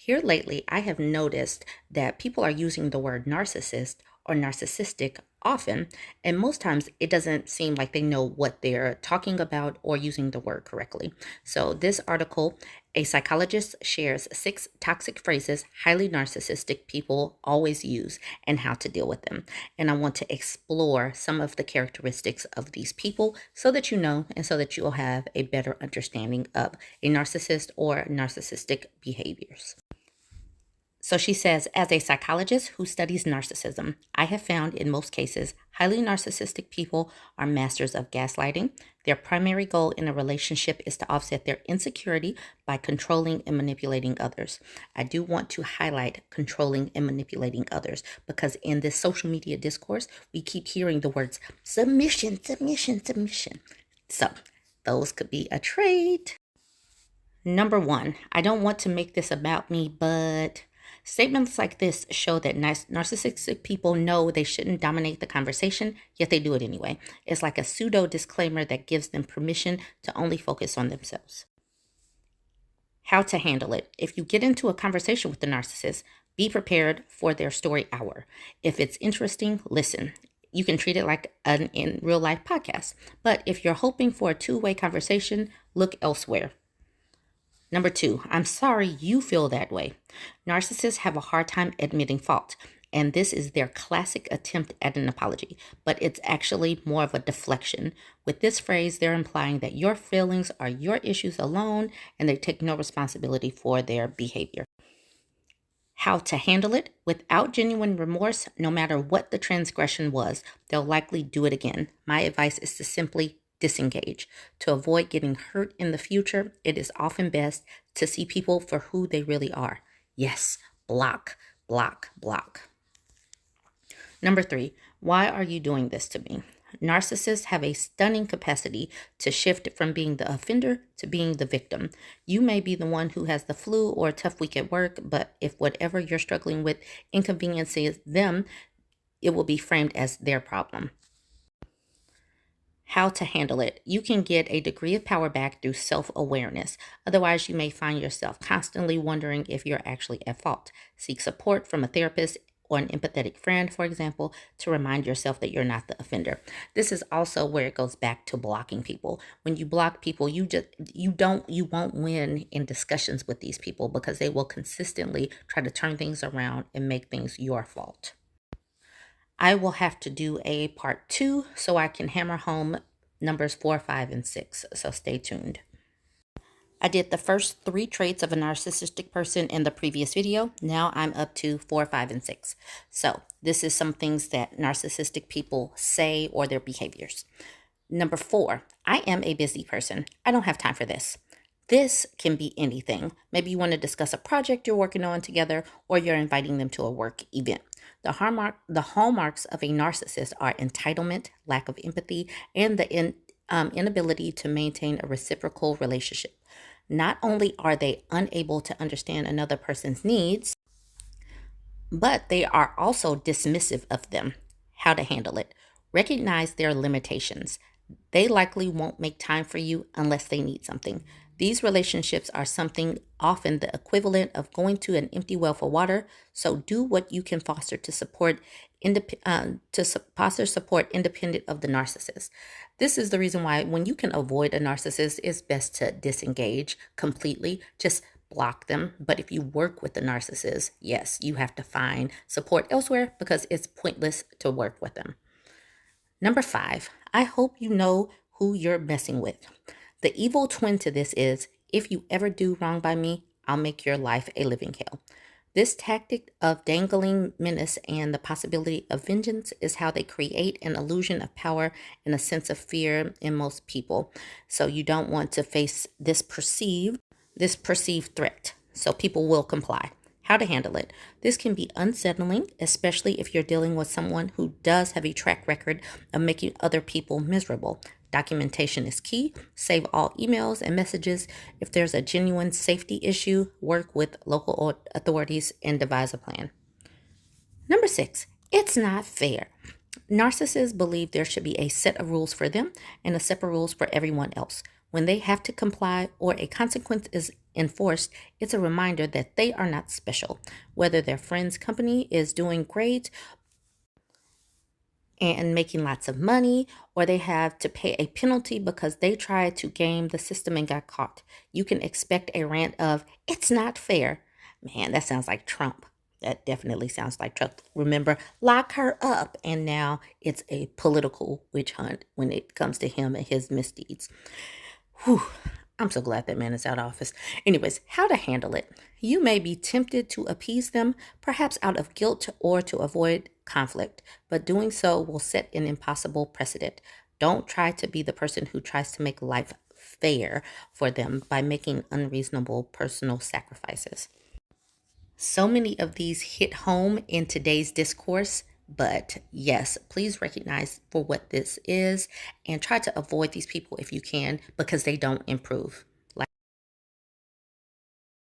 Here lately, I have noticed that people are using the word narcissist or narcissistic often, and most times it doesn't seem like they know what they're talking about or using the word correctly. So, this article, a psychologist shares 6 toxic phrases highly narcissistic people always use and how to deal with them. And I want to explore some of the characteristics of these people so that you know and so that you'll have a better understanding of a narcissist or narcissistic behaviors. So she says, as a psychologist who studies narcissism, I have found in most cases, highly narcissistic people are masters of gaslighting. Their primary goal in a relationship is to offset their insecurity by controlling and manipulating others. I do want to highlight controlling and manipulating others because in this social media discourse, we keep hearing the words submission, submission, submission. So those could be a trait. Number 1, I don't want to make this about me, but statements like this show that narcissistic people know they shouldn't dominate the conversation, yet they do it anyway. It's like a pseudo disclaimer that gives them permission to only focus on themselves. How to handle it. If you get into a conversation with the narcissist, be prepared for their story hour. If it's interesting, listen. You can treat it like an in real life podcast. But if you're hoping for a two-way conversation, look elsewhere. Number 2, I'm sorry you feel that way. Narcissists have a hard time admitting fault, and this is their classic attempt at an apology, but it's actually more of a deflection. With this phrase, they're implying that your feelings are your issues alone, and they take no responsibility for their behavior. How to handle it? Without genuine remorse, no matter what the transgression was, they'll likely do it again. My advice is to simply disengage. To avoid getting hurt in the future, it is often best to see people for who they really are. Yes, block, block, block. Number 3, why are you doing this to me? Narcissists have a stunning capacity to shift from being the offender to being the victim. You may be the one who has the flu or a tough week at work, but if whatever you're struggling with inconveniences them, it will be framed as their problem. How to handle it. You can get a degree of power back through self-awareness. Otherwise, you may find yourself constantly wondering if you're actually at fault. Seek support from a therapist or an empathetic friend, for example, to remind yourself that you're not the offender. This is also where it goes back to blocking people. When you block people, you won't win in discussions with these people because they will consistently try to turn things around and make things your fault. I will have to do a part 2 so I can hammer home numbers 4, 5, and 6. So stay tuned. I did the first 3 traits of a narcissistic person in the previous video. Now I'm up to 4, 5, and 6. So this is some things that narcissistic people say or their behaviors. Number 4, I am a busy person. I don't have time for this. This can be anything. Maybe you want to discuss a project you're working on together, or you're inviting them to a work event. The hallmarks of a narcissist are entitlement, lack of empathy, and the inability to maintain a reciprocal relationship. Not only are they unable to understand another person's needs, but they are also dismissive of them. How to handle it? Recognize their limitations. They likely won't make time for you unless they need something. These relationships are something often the equivalent of going to an empty well for water. So do what you can foster to support independent of the narcissist. This is the reason why when you can avoid a narcissist, it's best to disengage completely. Just block them. But if you work with the narcissist, yes, you have to find support elsewhere because it's pointless to work with them. Number 5, I hope you know who you're messing with. The evil twin to this is, if you ever do wrong by me, I'll make your life a living hell. This tactic of dangling menace and the possibility of vengeance is how they create an illusion of power and a sense of fear in most people. So you don't want to face this perceived threat. So people will comply. How to handle it. This can be unsettling, especially if you're dealing with someone who does have a track record of making other people miserable. Documentation is key. Save all emails and messages. If there's a genuine safety issue, work with local authorities and devise a plan. Number 6, it's not fair. Narcissists believe there should be a set of rules for them and a separate rules for everyone else. When they have to comply or a consequence is enforced, it's a reminder that they are not special. Whether their friend's company is doing great and making lots of money, or they have to pay a penalty because they tried to game the system and got caught, you can expect a rant of, "It's not fair." Man, that sounds like Trump. That definitely sounds like Trump. Remember, lock her up. And now it's a political witch hunt when it comes to him and his misdeeds. Whew. I'm so glad that man is out of office. Anyways, how to handle it. You may be tempted to appease them, perhaps out of guilt or to avoid conflict, but doing so will set an impossible precedent. Don't try to be the person who tries to make life fair for them by making unreasonable personal sacrifices. So many of these hit home in today's discourse, but yes, please recognize for what this is and try to avoid these people if you can, because they don't improve.